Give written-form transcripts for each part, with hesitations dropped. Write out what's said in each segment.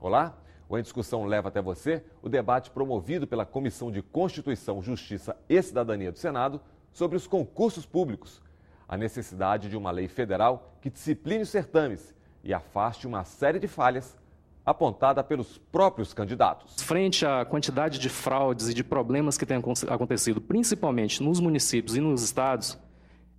Olá, o Em Discussão leva até você o debate promovido pela Comissão de Constituição, Justiça e Cidadania do Senado sobre os concursos públicos. A necessidade de uma lei federal que discipline os certames e afaste uma série de falhas apontada pelos próprios candidatos. Frente à quantidade de fraudes e de problemas que têm acontecido, principalmente nos municípios e nos estados,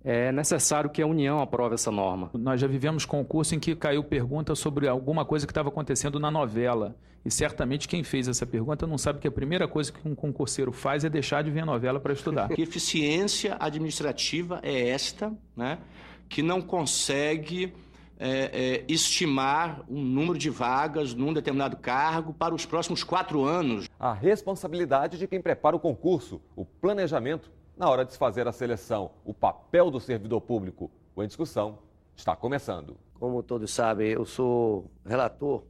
é necessário que a União aprove essa norma. Nós já vivemos concurso em que caiu pergunta sobre alguma coisa que estava acontecendo na novela. E certamente quem fez essa pergunta não sabe que a primeira coisa que um concurseiro faz é deixar de ver a novela para estudar. Que eficiência administrativa é esta, né, que não consegue estimar um número de vagas num determinado cargo para os próximos 4 anos? A responsabilidade de quem prepara o concurso, o planejamento na hora de se fazer a seleção, o papel do servidor público. O Em Discussão está começando. Como todos sabem, eu sou relator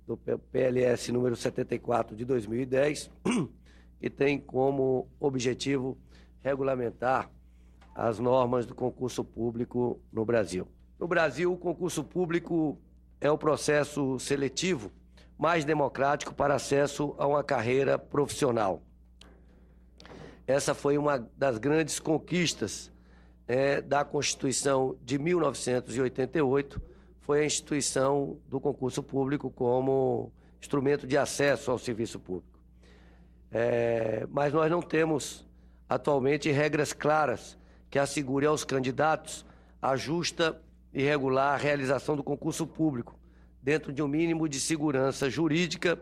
do PLS número 74 de 2010, que tem como objetivo regulamentar as normas do concurso público no Brasil. No Brasil, o concurso público é o processo seletivo mais democrático para acesso a uma carreira profissional. Essa foi uma das grandes conquistas da Constituição de 1988, foi a instituição do concurso público como instrumento de acesso ao serviço público. Mas nós não temos atualmente regras claras que assegurem aos candidatos a justa e regular realização do concurso público, dentro de um mínimo de segurança jurídica,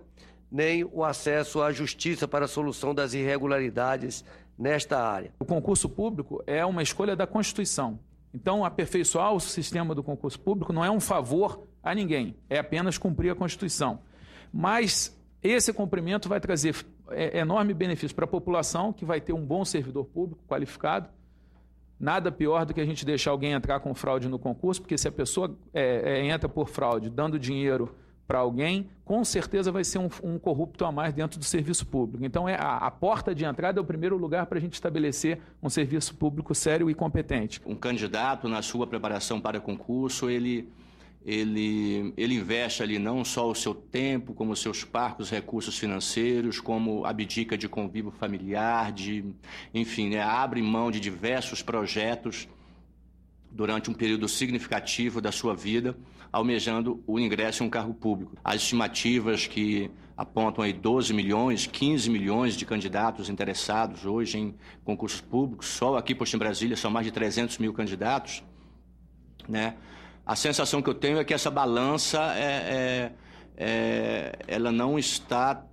nem o acesso à justiça para a solução das irregularidades nesta área. O concurso público é uma escolha da Constituição. Então, aperfeiçoar o sistema do concurso público não é um favor a ninguém, é apenas cumprir a Constituição. Mas esse cumprimento vai trazer enorme benefício para a população, que vai ter um bom servidor público qualificado. Nada pior do que a gente deixar alguém entrar com fraude no concurso, porque se a pessoa entra por fraude dando dinheiro para alguém, com certeza vai ser um corrupto a mais dentro do serviço público. Então, a porta de entrada é o primeiro lugar para a gente estabelecer um serviço público sério e competente. Um candidato, na sua preparação para concurso, ele investe ali não só o seu tempo, como os seus parcos recursos financeiros, como abdica de convívio familiar, enfim, abre mão de diversos projetos durante um período significativo da sua vida, almejando o ingresso em um cargo público. As estimativas que apontam aí 12 milhões, 15 milhões de candidatos interessados hoje em concursos públicos, só aqui por Brasília são mais de 300 mil candidatos, né? A sensação que eu tenho é que essa balança ela não está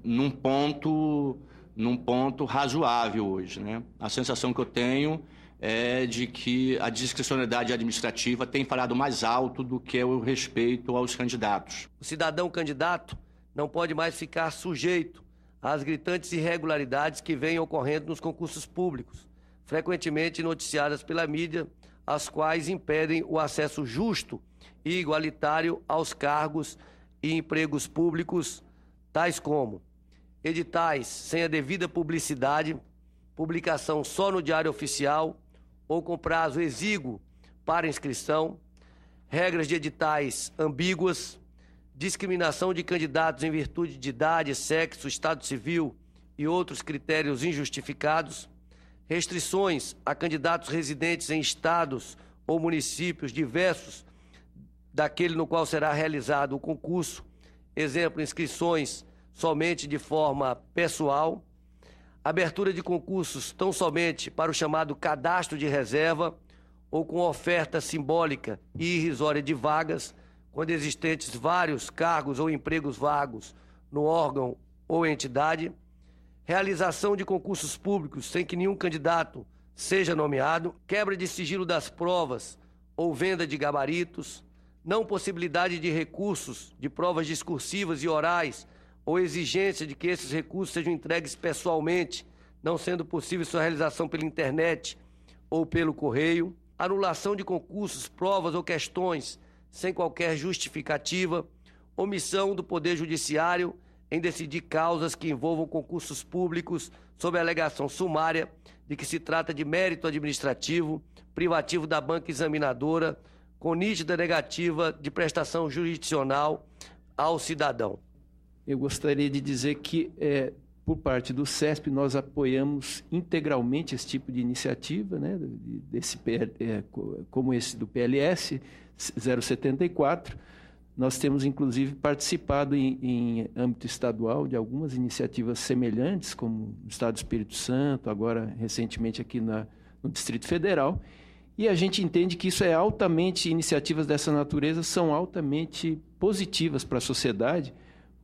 num ponto razoável hoje, né? A sensação que eu tenho é de que a discricionalidade administrativa tem falado mais alto do que o respeito aos candidatos. O cidadão candidato não pode mais ficar sujeito às gritantes irregularidades que vêm ocorrendo nos concursos públicos, frequentemente noticiadas pela mídia, as quais impedem o acesso justo e igualitário aos cargos e empregos públicos, tais como editais sem a devida publicidade, publicação só no Diário Oficial ou com prazo exíguo para inscrição, regras de editais ambíguas, discriminação de candidatos em virtude de idade, sexo, estado civil e outros critérios injustificados, restrições a candidatos residentes em estados ou municípios diversos daquele no qual será realizado o concurso, exemplo, inscrições somente de forma pessoal, abertura de concursos tão somente para o chamado cadastro de reserva ou com oferta simbólica e irrisória de vagas, quando existentes vários cargos ou empregos vagos no órgão ou entidade, realização de concursos públicos sem que nenhum candidato seja nomeado, quebra de sigilo das provas ou venda de gabaritos, não possibilidade de recursos de provas discursivas e orais ou exigência de que esses recursos sejam entregues pessoalmente, não sendo possível sua realização pela internet ou pelo correio, anulação de concursos, provas ou questões sem qualquer justificativa, omissão do Poder Judiciário em decidir causas que envolvam concursos públicos sob a alegação sumária de que se trata de mérito administrativo, privativo da banca examinadora com nítida negativa de prestação jurisdicional ao cidadão. Eu gostaria de dizer que, por parte do CESP, nós apoiamos integralmente esse tipo de iniciativa, né, como esse do PLS 074. Nós temos, inclusive, participado em âmbito estadual de algumas iniciativas semelhantes, como no Estado do Espírito Santo, agora, recentemente, aqui no Distrito Federal. E a gente entende que isso iniciativas dessa natureza são altamente positivas para a sociedade,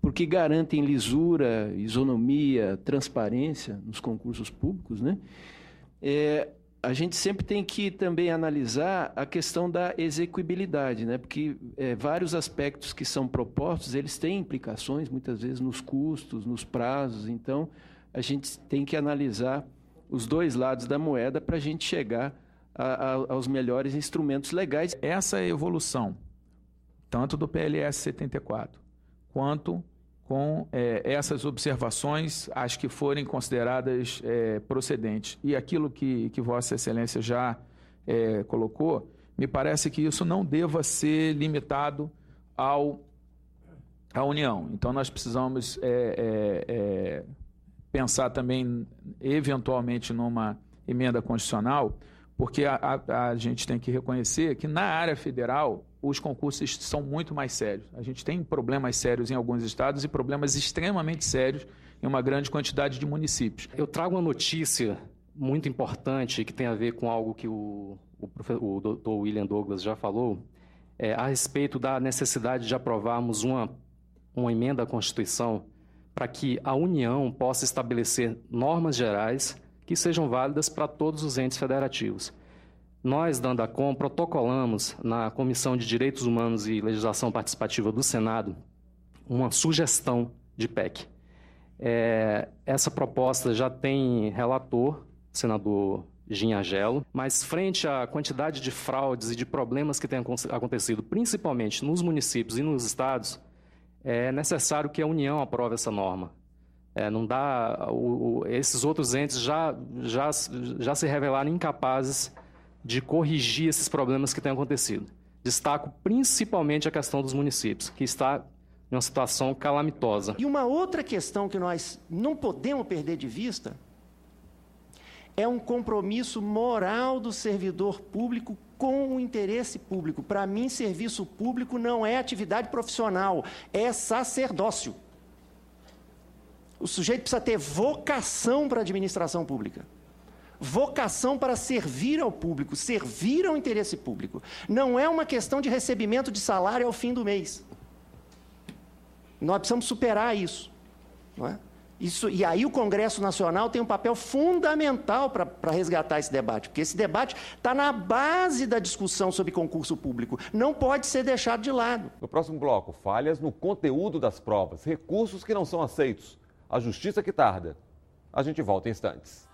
porque garantem lisura, isonomia, transparência nos concursos públicos, né? A gente sempre tem que também analisar a questão da execuibilidade, né? Porque vários aspectos que são propostos, eles têm implicações, muitas vezes, nos custos, nos prazos. Então, a gente tem que analisar os dois lados da moeda para a gente chegar aos melhores instrumentos legais. Essa evolução, tanto do PLS 74, quanto com essas observações, as que forem consideradas procedentes. E aquilo que Vossa Excelência já colocou, me parece que isso não deva ser limitado à União. Então, nós precisamos pensar também, eventualmente, numa emenda constitucional, porque a gente tem que reconhecer que, na área federal, os concursos são muito mais sérios. A gente tem problemas sérios em alguns estados e problemas extremamente sérios em uma grande quantidade de municípios. Eu trago uma notícia muito importante que tem a ver com algo que o Dr. William Douglas já falou, a respeito da necessidade de aprovarmos uma emenda à Constituição para que a União possa estabelecer normas gerais que sejam válidas para todos os entes federativos. Nós, da Andacom, protocolamos na Comissão de Direitos Humanos e Legislação Participativa do Senado uma sugestão de PEC. Essa proposta já tem relator, senador Ginhagelo, mas frente à quantidade de fraudes e de problemas que têm acontecido, principalmente nos municípios e nos estados, é necessário que a União aprove essa norma. Não dá, esses outros entes já se revelaram incapazes de corrigir esses problemas que têm acontecido. Destaco principalmente a questão dos municípios, que está em uma situação calamitosa. E uma outra questão que nós não podemos perder de vista é um compromisso moral do servidor público com o interesse público. Para mim, serviço público não é atividade profissional, é sacerdócio. O sujeito precisa ter vocação para a administração pública. Vocação para servir ao público, servir ao interesse público. Não é uma questão de recebimento de salário ao fim do mês. Nós precisamos superar isso, não é? E aí o Congresso Nacional tem um papel fundamental para resgatar esse debate, porque esse debate está na base da discussão sobre concurso público. Não pode ser deixado de lado. No próximo bloco, falhas no conteúdo das provas, recursos que não são aceitos, a justiça que tarda. A gente volta em instantes.